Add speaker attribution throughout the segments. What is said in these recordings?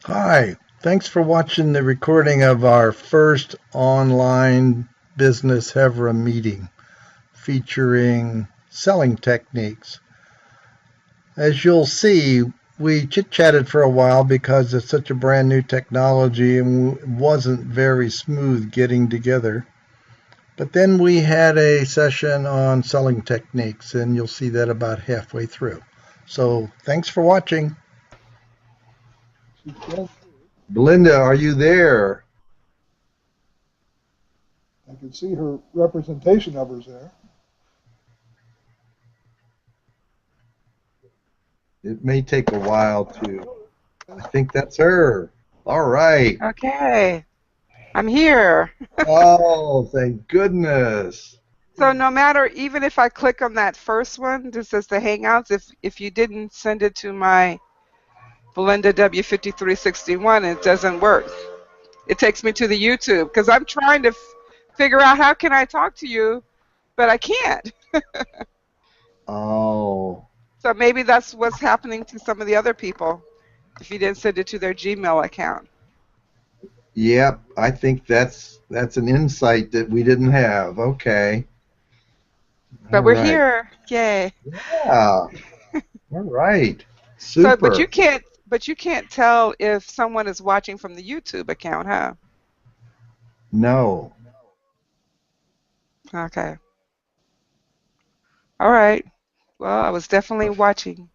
Speaker 1: Hi, thanks for watching the recording of our first online business Chevra meeting featuring selling techniques. As you'll see, we chit-chatted for a while because it's such a brand new technology and it wasn't very smooth getting together. But then we had a session on selling techniques, and you'll see that about halfway through. So thanks for watching.
Speaker 2: She's going through.
Speaker 1: Belinda, are you there?
Speaker 2: I can see her representation numbers there.
Speaker 1: It may take a while to. I think that's her. All right.
Speaker 3: Okay, I'm here.
Speaker 1: Oh, thank goodness.
Speaker 3: So no matter, even if I click on that first one, this says the Hangouts, if you didn't send it to my Belinda W5361, it doesn't work. It takes me to the YouTube because I'm trying to figure out how can I talk to you, but I can't.
Speaker 1: Oh,
Speaker 3: So maybe that's what's happening to some of the other people if you didn't send it to their Gmail account.
Speaker 1: yep. I think that's an insight that we didn't have. Okay. All
Speaker 3: But we're
Speaker 1: right.
Speaker 3: here. Yay.
Speaker 1: Yeah. All right.
Speaker 3: So,
Speaker 1: Super.
Speaker 3: but you can't tell if someone is watching from the YouTube account, huh?
Speaker 1: No.
Speaker 3: Okay. All right. Well, I was definitely watching.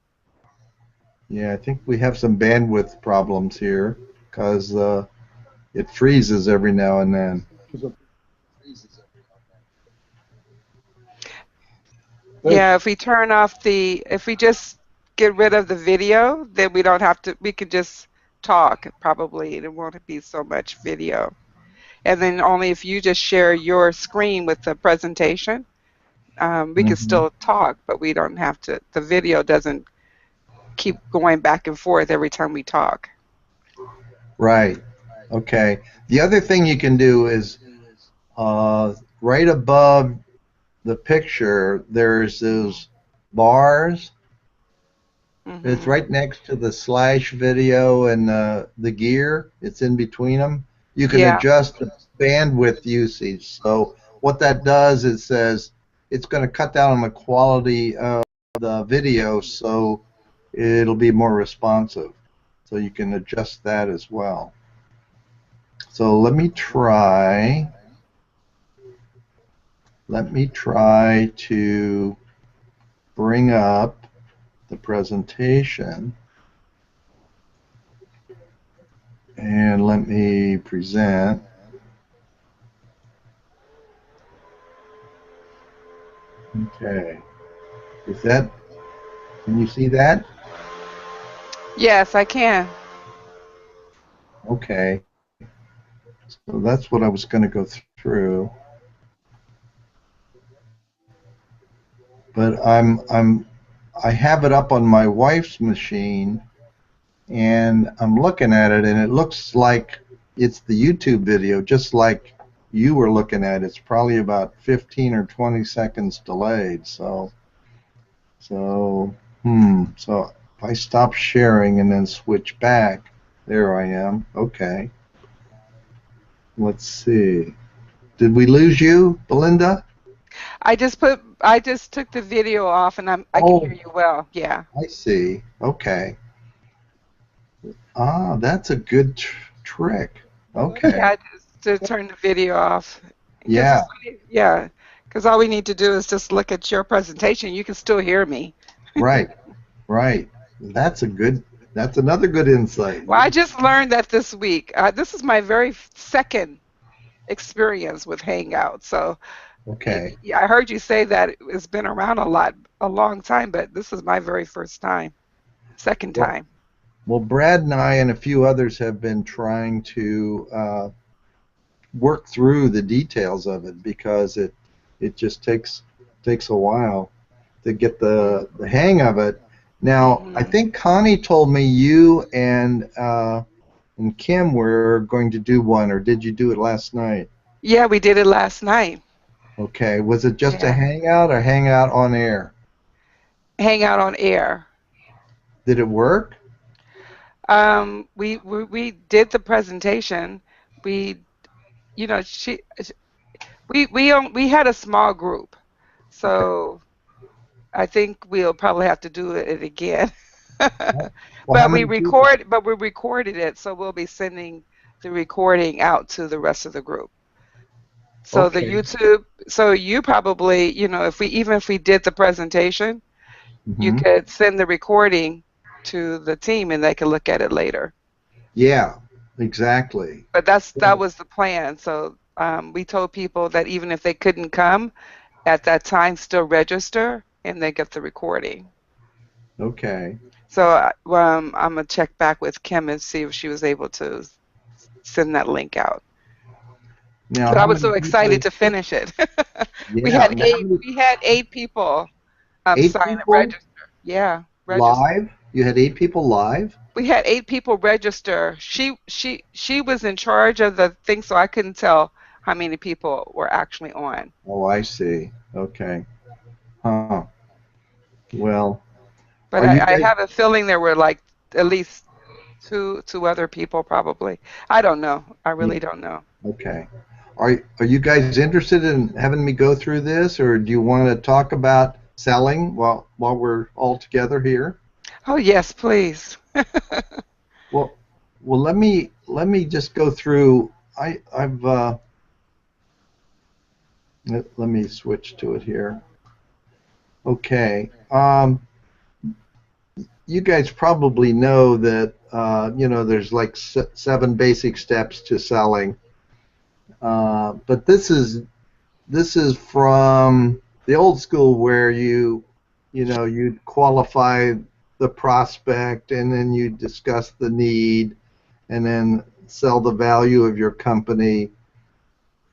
Speaker 1: Yeah, I think we have some bandwidth problems here because it freezes every now and then.
Speaker 3: Yeah, if we just get rid of the video, then we don't have to, we could just talk probably, and it won't be so much video. And then only if you just share your screen with the presentation, we can
Speaker 1: Hmm.
Speaker 3: still talk, but we don't have to, the video doesn't keep going back and forth every time we talk.
Speaker 1: Right. Okay. The other thing you can do is right above the picture, there's those bars. It's
Speaker 3: Hmm.
Speaker 1: right next to the slash video and the gear. It's in between them. You can
Speaker 3: Yeah.
Speaker 1: adjust the bandwidth usage. So what that does is says it's going to cut down on the quality of the video, so it'll be more responsive. So you can adjust that as well. So let me try. Let me try to bring up the presentation and let me present. Okay. Is that, can you see that?
Speaker 3: Yes, I can.
Speaker 1: Okay. So that's what I was going to go through. But I have it up on my wife's machine and I'm looking at it and it looks like it's the YouTube video, just like you were looking at. It's probably about 15 or 20 seconds delayed. So if I stop sharing and then switch back, there I am. Okay. Let's see. Did we lose you, Belinda?
Speaker 3: I just took the video off and I can hear
Speaker 1: Oh,
Speaker 3: you well. Yeah.
Speaker 1: I see. Okay. Ah, that's a good trick.
Speaker 2: Oh, that's
Speaker 3: Yeah,
Speaker 1: Okay.
Speaker 3: just to turn the video off. Because
Speaker 1: Yeah,
Speaker 3: yeah, because all we need to do is just look at your presentation. You can still hear me.
Speaker 1: right, right. That's another good insight.
Speaker 3: Well, I just learned that this week. This is my very second experience with Hangout. So
Speaker 1: Okay.
Speaker 3: I heard you say that it's been around a long time, but this is my very first time, second
Speaker 1: Well,
Speaker 3: time.
Speaker 1: well, Brad and I and a few others have been trying to work through the details of it because it just takes a while to get the hang of it. Now, I
Speaker 3: Hmm.
Speaker 1: think Connie told me you and Kim were going to do one, or did you do it last night?
Speaker 3: Yeah, we did it last night.
Speaker 1: Okay. Was it just a
Speaker 3: Yeah,
Speaker 1: hangout or hangout on air?
Speaker 3: Hangout on air.
Speaker 1: Did it work?
Speaker 3: We did the presentation. We, you know, we had a small group,
Speaker 1: Okay.
Speaker 3: so I think we'll probably have to do it again.
Speaker 1: Well, how many people?
Speaker 3: But we recorded it, so we'll be sending the recording out to the rest of the group. So the
Speaker 1: Okay.
Speaker 3: YouTube, so you probably, you know, if we did the presentation, you
Speaker 1: Hmm.
Speaker 3: could send the recording to the team and they can look at it later.
Speaker 1: Yeah, exactly.
Speaker 3: But that
Speaker 1: Well,
Speaker 3: was the plan. So we told people that even if they couldn't come at that time, still register and they get the recording.
Speaker 1: okay.
Speaker 3: So I'm gonna check back with Kim and see if she was able to send that link out.
Speaker 1: Now,
Speaker 3: But I
Speaker 1: how
Speaker 3: was
Speaker 1: many
Speaker 3: so excited
Speaker 1: people?
Speaker 3: to finish it.
Speaker 1: Yeah. Now, how many?
Speaker 3: We had 8 people
Speaker 1: Eight
Speaker 3: sign and
Speaker 1: people
Speaker 3: register. Yeah, register.
Speaker 1: live? You had 8 people live?
Speaker 3: We had 8 people register. She was in charge of the thing, so I couldn't tell how many people were actually on.
Speaker 1: Oh, I see. Okay. Huh. Well,
Speaker 3: But
Speaker 1: are you
Speaker 3: I
Speaker 1: guys
Speaker 3: have a feeling there were like at least two other people probably. I don't know. I really don't know.
Speaker 1: okay? Are you guys interested in having me go through this, or do you want to talk about selling while we're all together here?
Speaker 3: Oh yes, please.
Speaker 1: Well, well, let me just go through. I've let me switch to it here. Okay. You guys probably know that there's like 7 basic steps to selling, but this is from the old school where you'd qualify the prospect and then you discuss the need and then sell the value of your company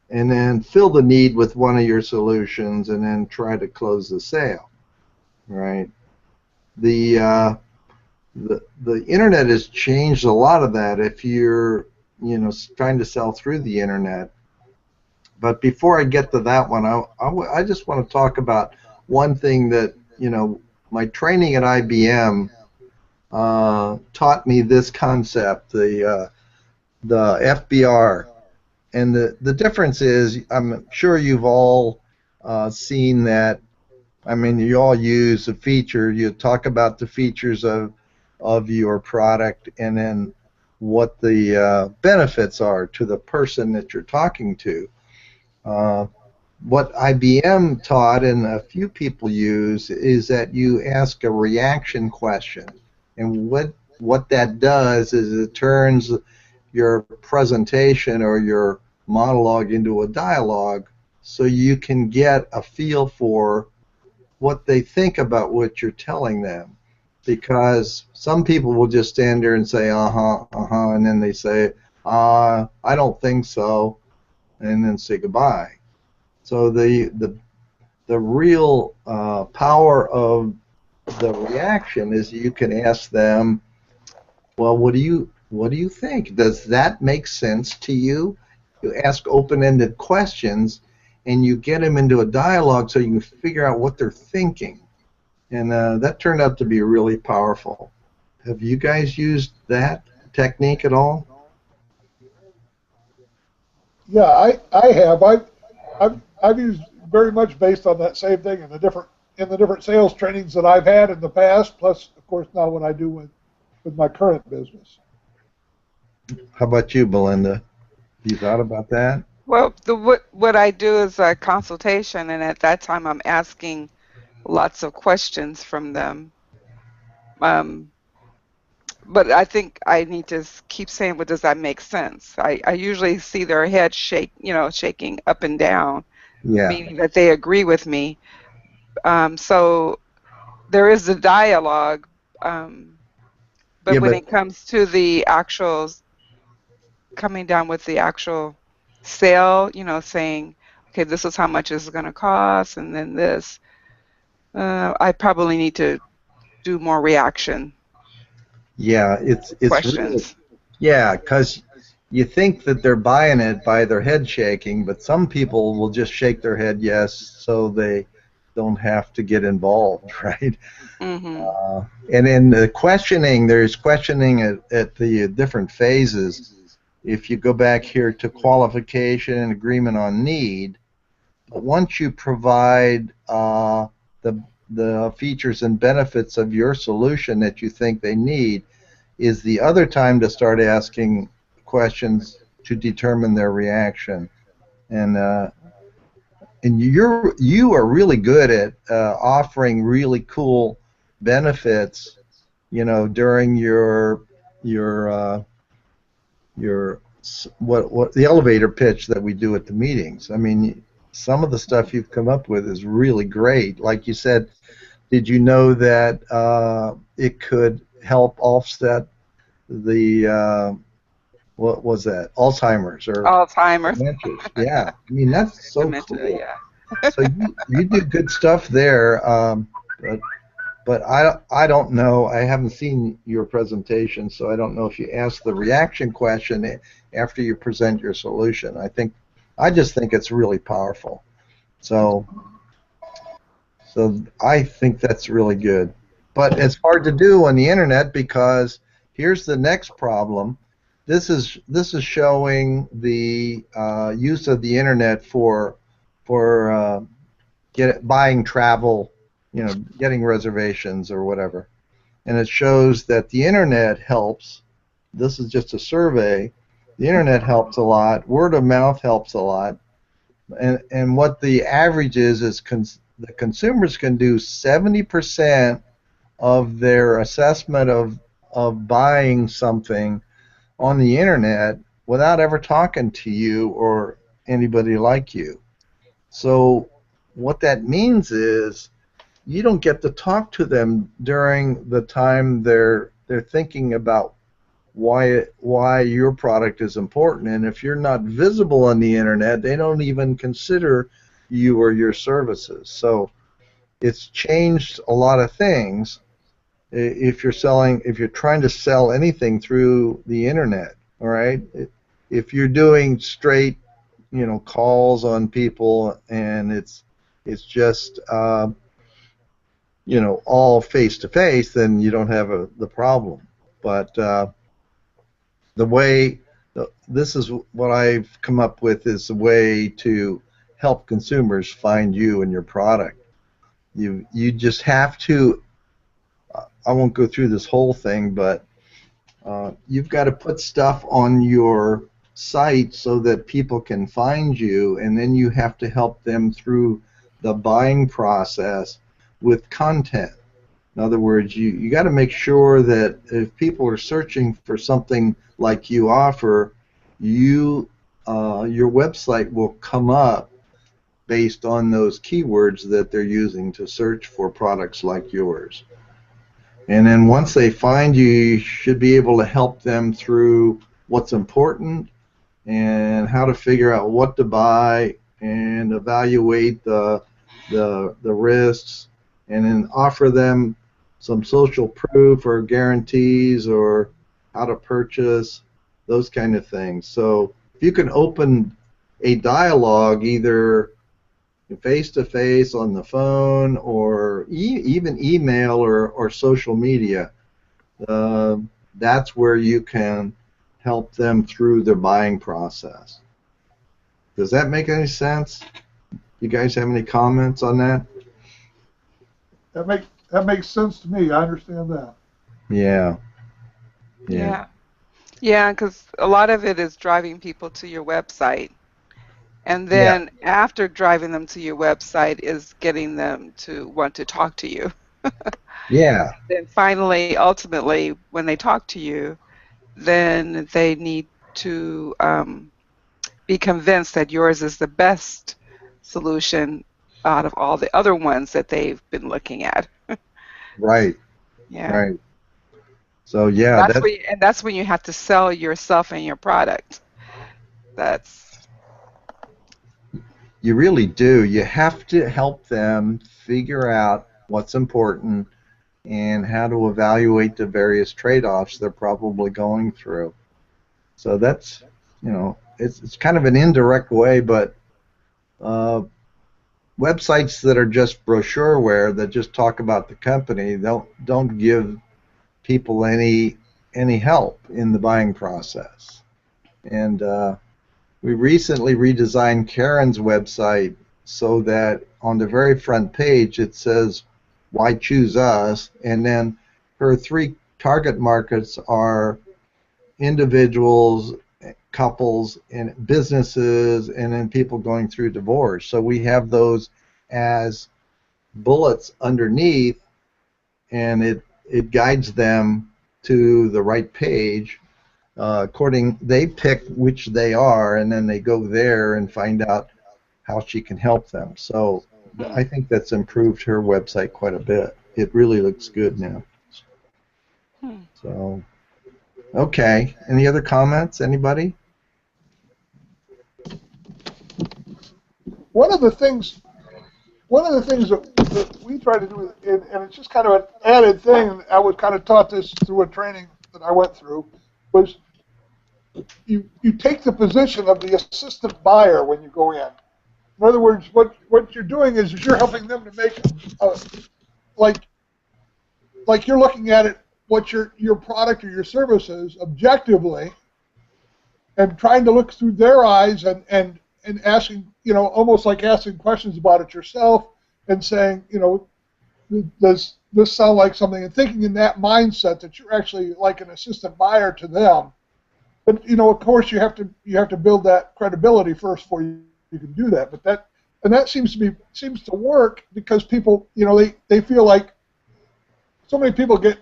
Speaker 1: and then fill the need with one of your solutions and then try to close the sale, right? The the internet has changed a lot of that if you're trying to sell through the internet. But before I get to that one, I just want to talk about one thing that my training at IBM taught me this concept, the FBR. And the difference is, I'm sure you've all seen that. I mean, you all use a feature. You talk about the features of your product, and then what the benefits are to the person that you're talking to. Uh, what IBM taught, and a few people use, is that you ask a reaction question, and what that does is it turns your presentation or your monologue into a dialogue, so you can get a feel for what they think about what you're telling them. Because some people will just stand there and say, and then they say, I don't think so, and then say goodbye. So the real power of the reaction is you can ask them, well, what do you think? Does that make sense to you? You ask open-ended questions, and you get them into a dialogue so you can figure out what they're thinking. And that turned out to be really powerful. Have you guys used that technique at all?
Speaker 2: Yeah, I have. I've used very much based on that same thing in the different sales trainings that I've had in the past, plus of course now what I do with my current business.
Speaker 1: How about you, Belinda? You thought about that?
Speaker 3: Well, what I do is a consultation, and at that time I'm asking lots of questions from them. Um, but I think I need to keep saying, "Well, does that make sense?" I usually see their head shaking up and down,
Speaker 1: Yeah.
Speaker 3: meaning that they agree with me. So there is a dialogue, but
Speaker 1: Yeah,
Speaker 3: when
Speaker 1: but
Speaker 3: it comes to the actual coming down with the actual sale, saying, "Okay, this is how much it's going to cost," and then this, I probably need to do more reaction
Speaker 1: yeah, it's really,
Speaker 3: questions.
Speaker 1: yeah, because you think that they're buying it by their head shaking, but some people will just shake their head yes, so don't have to get involved, right?
Speaker 3: Mm-hmm.
Speaker 1: And in the questioning, there's questioning at the different phases. If you go back here to qualification and agreement on need, but once you provide the features and benefits of your solution that you think they need, is the other time to start asking questions to determine their reaction. And you are really good at offering really cool benefits, during your what the elevator pitch that we do at the meetings. I mean, some of the stuff you've come up with is really great. Like you said, did you know that it could help offset the what was that, Alzheimer's or
Speaker 3: Alzheimer's,
Speaker 1: dementias? Yeah, I mean that's so
Speaker 3: dementia,
Speaker 1: cool.
Speaker 3: yeah.
Speaker 1: So you do good stuff there, but I don't know. I haven't seen your presentation, so I don't know if you ask the reaction question after you present your solution. I just think it's really powerful. So I think that's really good. But it's hard to do on the internet because here's the next problem. This is showing the use of the internet for buying travel, getting reservations or whatever. And it shows that the internet helps. This is just a survey. The internet helps a lot. Word of mouth helps a lot. And what the average is the consumers can do 70% of their assessment of buying something on the internet without ever talking to you or anybody like you. So what that means is you don't get to talk to them during the time they're thinking about why your product is important. And if you're not visible on the internet, they don't even consider you or your services. So it's changed a lot of things if you're trying to sell anything through the internet. All right, if you're doing straight calls on people and it's just all face to face, then you don't have the problem. But this is what I've come up with is a way to help consumers find you and your product. You just have to. I won't go through this whole thing, but you've got to put stuff on your site so that people can find you, and then you have to help them through the buying process with content. In other words, you got to make sure that if people are searching for something like you offer, your website will come up based on those keywords that they're using to search for products like yours. And then once they find you, you should be able to help them through what's important and how to figure out what to buy and evaluate the risks, and then offer them some social proof or guarantees or how to purchase, those kind of things. So if you can open a dialogue either face-to-face on the phone or even email or social media, that's where you can help them through their buying process. Does that make any sense? You guys have any comments on that?
Speaker 2: That makes sense to me. I understand that.
Speaker 1: Yeah.
Speaker 3: Yeah, because a lot of it is driving people to your website. And
Speaker 1: Yeah.
Speaker 3: then after driving them to your website is getting them to want to talk to you.
Speaker 1: Yeah.
Speaker 3: Then finally, ultimately, when they talk to you, then they need to be convinced that yours is the best solution out of all the other ones that they've been looking at.
Speaker 1: Right.
Speaker 3: Yeah.
Speaker 1: Right. So yeah,
Speaker 3: That's when you have to sell yourself and your product.
Speaker 1: you really do. You have to help them figure out what's important and how to evaluate the various trade-offs they're probably going through. So that's, it's kind of an indirect way, but websites that are just brochureware that just talk about the company don't give people any help in the buying process. And we recently redesigned Karen's website so that on the very front page it says, "Why choose us?" And then her 3 target markets are individuals, couples, and businesses, and then people going through divorce. So we have those as bullets underneath, and it guides them to the right page. They pick which they are, and then they go there and find out how she can help them. So I think that's improved her website quite a bit. It really looks good now. So, okay. Any other comments? Anybody?
Speaker 2: One of the things that we try to do, and it's just kind of an added thing, and I was kind of taught this through a training that I went through, was you take the position of the assistant buyer when you go in. In other words, what you're doing is you're helping them to make, like you're looking at it, what your product or your service is objectively, and trying to look through their eyes and asking, almost like asking questions about it yourself and saying, does this sound like something, and thinking in that mindset that you're actually like an assistant buyer to them. But of course, you have to build that credibility first before you can do that. But that seems to work because people, they feel like so many people get,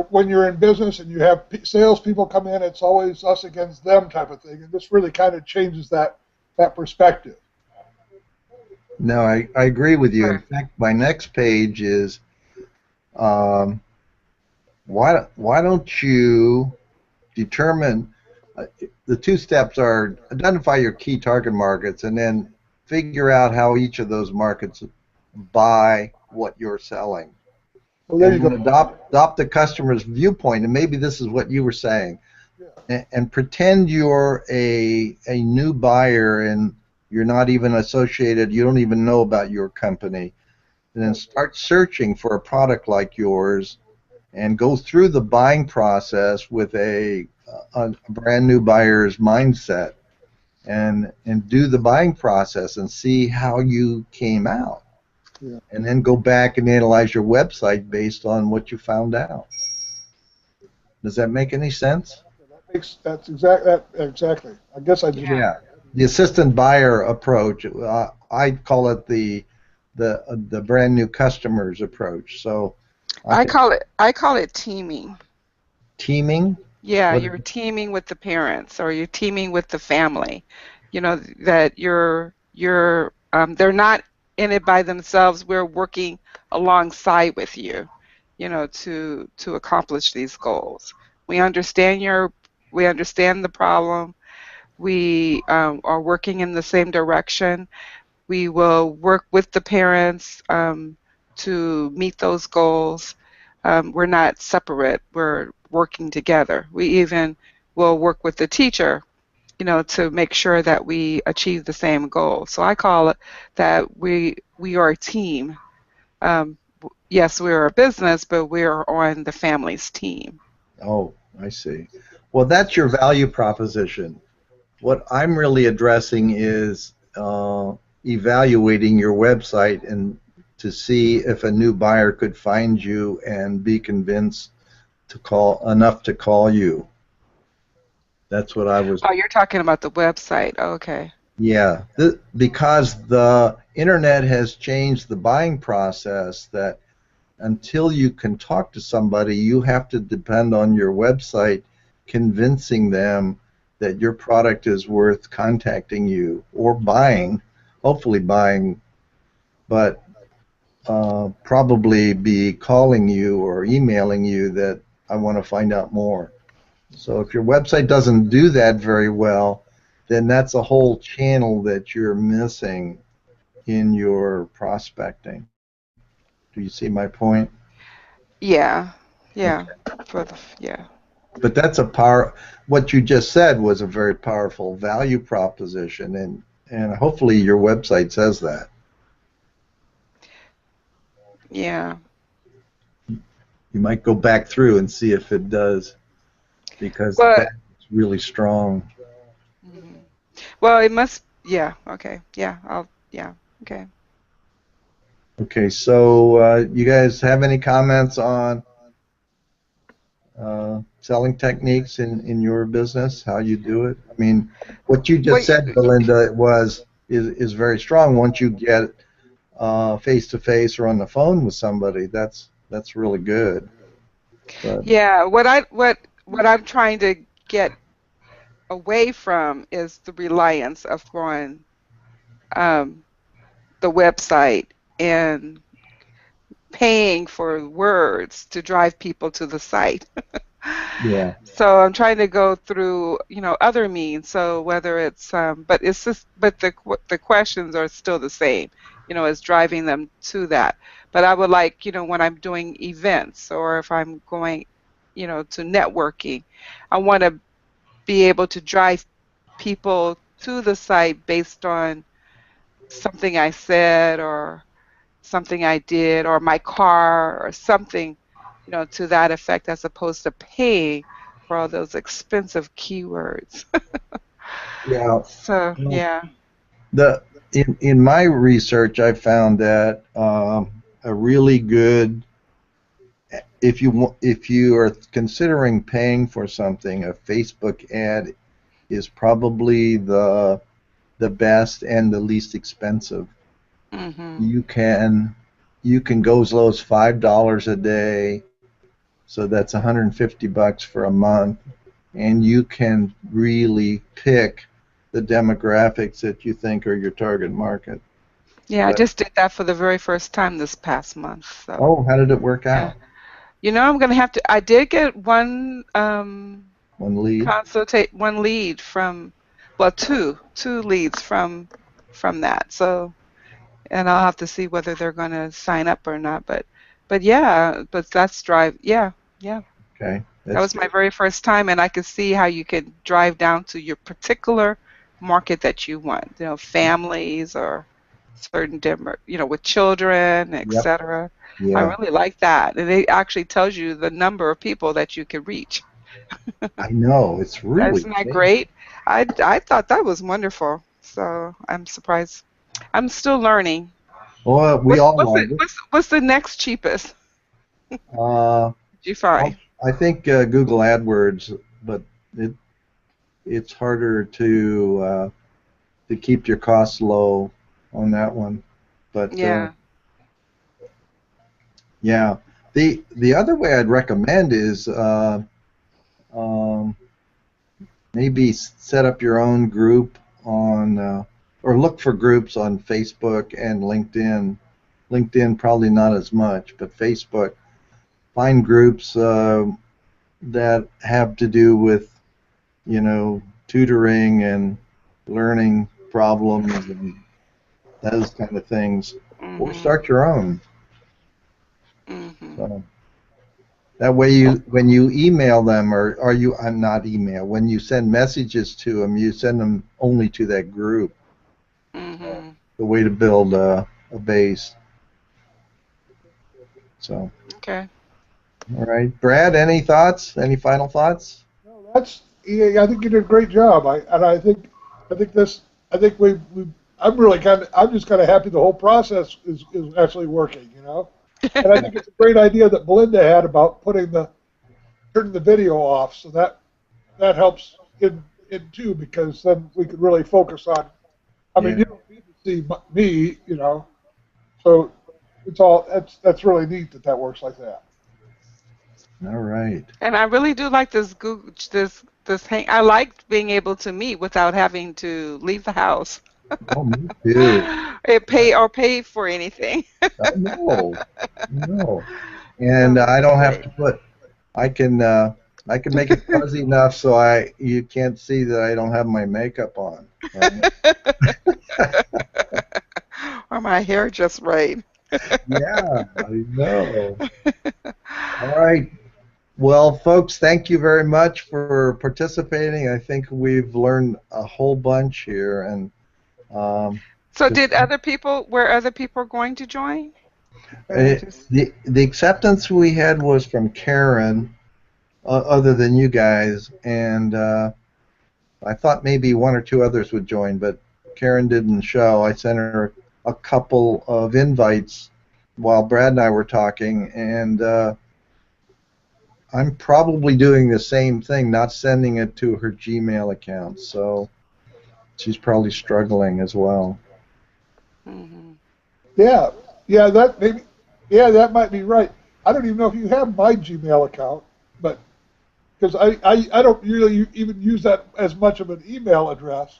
Speaker 2: when you're in business and you have salespeople come in, it's always us against them type of thing, and this really kind of changes that perspective.
Speaker 1: No, I agree with you. In fact, my next page is why don't you determine the 2 steps are identify your key target markets and then figure out how each of those markets buy what you're selling. Well, there you go. Adopt the customer's viewpoint, and maybe this is what you were saying. Yeah. And pretend you're a new buyer and you're not even associated, you don't even know about your company, and then start searching for a product like yours and go through the buying process with a brand new buyer's mindset and do the buying process and see how you came out. Yeah. And then go back and analyze your website based on what you found out. Does that make any sense?
Speaker 2: That's exactly. I guess I just
Speaker 1: the assistant buyer approach. I call it the brand new customers approach. So
Speaker 3: I call it teaming.
Speaker 1: Teaming?
Speaker 3: Yeah, you're teaming with the parents or you're teaming with the family. That they're not in it by themselves. We're working alongside with you, to accomplish these goals. We understand the problem. We are working in the same direction. We will work with the parents to meet those goals. We're not separate. We're working together. We even will work with the teacher, to make sure that we achieve the same goal. So I call it that we are a team. Yes, we're a business, but we're on the family's team.
Speaker 1: Oh, I see. Well, that's your value proposition. What I'm really addressing is evaluating your website and to see if a new buyer could find you and be convinced to call you. That's what I was.
Speaker 3: Oh, you're talking about the website. Okay.
Speaker 1: Yeah, because the internet has changed the buying process, that until you can talk to somebody, you have to depend on your website convincing them that your product is worth contacting you or buying, hopefully buying, but probably be calling you or emailing you that I want to find out more. So if your website doesn't do that very well, then that's a whole channel that you're missing in your prospecting. Do you see my point?
Speaker 3: Yeah. Yeah.
Speaker 1: But that's what you just said was a very powerful value proposition, and hopefully your website says that.
Speaker 3: Yeah.
Speaker 1: You might go back through and see if it does, because
Speaker 3: Well,
Speaker 1: that's really strong.
Speaker 3: mhm. Well, it must. Yeah. Okay. Yeah. Yeah. Okay.
Speaker 1: Okay, so you guys have any comments on selling techniques in your business, how you do it? I mean, what you just
Speaker 3: Wait.
Speaker 1: said, Belinda, is very strong. Once you get face to face or on the phone with somebody, that's really good. But
Speaker 3: Yeah. What I'm trying to get away from is the reliance of going um, the website and paying for words to drive people to the site.
Speaker 1: yeah,
Speaker 3: So I'm trying to go through, other means. So whether it's, but it's just, but the questions are still the same, as driving them to that. But I would like, when I'm doing events or if I'm going, to networking, I want to be able to drive people to the site based on something I said or something I did or my car or something, to that effect as opposed to paying for all those expensive keywords.
Speaker 1: yeah.
Speaker 3: So,
Speaker 1: Well,
Speaker 3: yeah.
Speaker 1: the in my research, I found that a really good if you are considering paying for something, a Facebook ad is probably the best and the least expensive.
Speaker 3: Mhm.
Speaker 1: You can you can go as low as $5 a day, so that's $150 for a month, and you can really pick the demographics that you think are your target market. So
Speaker 3: Yeah, I
Speaker 1: that,
Speaker 3: just did that for the very first time this past month. So,
Speaker 1: oh, how did it work
Speaker 3: yeah.
Speaker 1: out?
Speaker 3: I'm going to have to I did get one
Speaker 1: One lead?
Speaker 3: one lead from, well, two leads from that. So, and I'll have to see whether they're going to sign up or not. But yeah, but that's drive. Yeah, yeah.
Speaker 1: Okay,
Speaker 3: That
Speaker 1: that's
Speaker 3: was my
Speaker 1: good.
Speaker 3: very first time, and I could see how you could drive down to your particular market that you want. Families or certain different, with children,
Speaker 1: Yep.
Speaker 3: etc. I
Speaker 1: Yeah,
Speaker 3: really like that, and it actually tells you the number of people that you could reach.
Speaker 1: I know. It's really
Speaker 3: Isn't that
Speaker 1: amazing.
Speaker 3: great? I thought that was wonderful. So I'm surprised. I'm still learning.
Speaker 1: Well, we
Speaker 3: What's
Speaker 1: all
Speaker 3: what's the
Speaker 1: learned it.
Speaker 3: what's the next cheapest
Speaker 1: Uh,
Speaker 3: did you find?
Speaker 1: I think Google AdWords, but it it's harder to keep your costs low on that one. But
Speaker 3: Yeah.
Speaker 1: yeah, the other way I'd recommend is um, maybe set up your own group on or look for groups on Facebook and LinkedIn. LinkedIn probably not as much, but Facebook. Find groups that have to do with tutoring and learning problems and those kind of things, or
Speaker 3: Mhm.
Speaker 1: start your own.
Speaker 3: Mhm.
Speaker 1: So that way, when you email them, or you not email, when you send messages to them, you send them only to that group.
Speaker 3: Mhm.
Speaker 1: The way to build a base. So,
Speaker 3: Okay.
Speaker 1: all right, Brad, any thoughts? Any final thoughts?
Speaker 2: No, that's yeah. I think you did a great job. I think this. I think we. I'm just kind of happy the whole process is actually working. And I
Speaker 1: Yeah,
Speaker 2: think it's a great idea that Belinda had about turning the video off. So that helps in too because then we could really focus on. I mean,
Speaker 1: yeah.
Speaker 2: you don't need to see me. So that's really neat that works like that.
Speaker 1: All right.
Speaker 3: And I really do like this Google this hang. I like being able to meet without having to leave the house.
Speaker 1: Oh, me too.
Speaker 3: Pay for anything.
Speaker 1: I know. No.
Speaker 3: So
Speaker 1: And I
Speaker 3: that's
Speaker 1: don't have
Speaker 3: great.
Speaker 1: to put. I can I can make it fuzzy enough so I you can't see that I don't have my makeup on. Right?
Speaker 3: Or my hair just right.
Speaker 1: Yeah, I know. All right. Well, folks, thank you very much for participating. I think we've learned a whole bunch here, and um,
Speaker 3: So
Speaker 1: just
Speaker 3: were other people going to join?
Speaker 1: The acceptance we had was from Karen, other than you guys, and I thought maybe one or two others would join, but Karen didn't show. I sent her a couple of invites while Brad and I were talking, and I'm probably doing the same thing, not sending it to her Gmail account, so she's probably struggling as well.
Speaker 3: Mm-hmm.
Speaker 2: Yeah, that might be right. I don't even know if you have my Gmail account, but because I don't really even use that as much of an email address,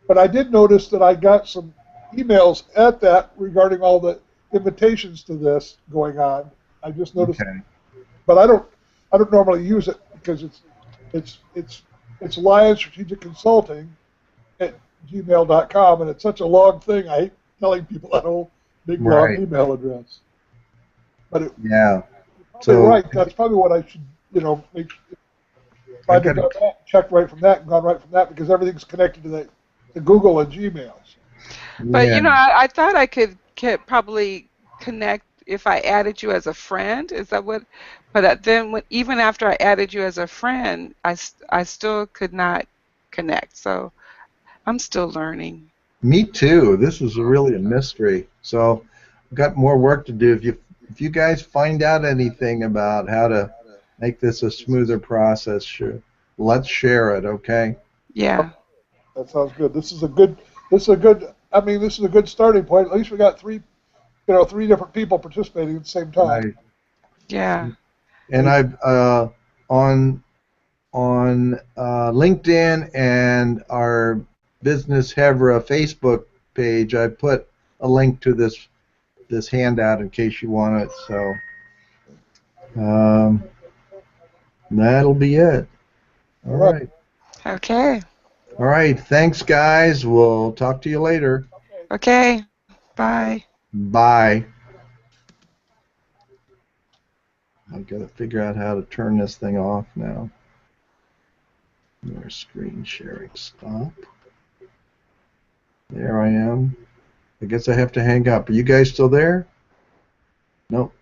Speaker 2: but I did notice that I got some emails at that regarding all the invitations to this going on. I just noticed,
Speaker 1: Okay.
Speaker 2: but I don't normally use it because it's Lions Strategic Consulting at gmail.com, and it's such a long thing. I hate telling people that whole big long email address. But
Speaker 1: yeah,
Speaker 2: so right, that's probably what I should make. If I'd have done that, checked right from that and gone right from that, because everything's connected to the Google and Gmails.
Speaker 3: But I thought I could probably connect if I added you as a friend. Is that what? But then even after I added you as a friend, I still could not connect. So I'm still learning.
Speaker 1: Me too. This is really a mystery. So I've got more work to do. If you guys find out anything about how to make this a smoother process, let's share it, okay?
Speaker 3: Yeah.
Speaker 2: That sounds good. This is a good starting point. At least we got three different people participating at the same time.
Speaker 1: Right.
Speaker 3: Yeah.
Speaker 1: And I've on LinkedIn and our Business Chevra Facebook page, I put a link to this handout in case you want it. So that'll be it. All right.
Speaker 3: Okay.
Speaker 1: All right. Thanks, guys. We'll talk to you later.
Speaker 3: Okay. Bye.
Speaker 1: Bye. I've got to figure out how to turn this thing off now. There's screen sharing. Stop. There I am. I guess I have to hang up. Are you guys still there? Nope.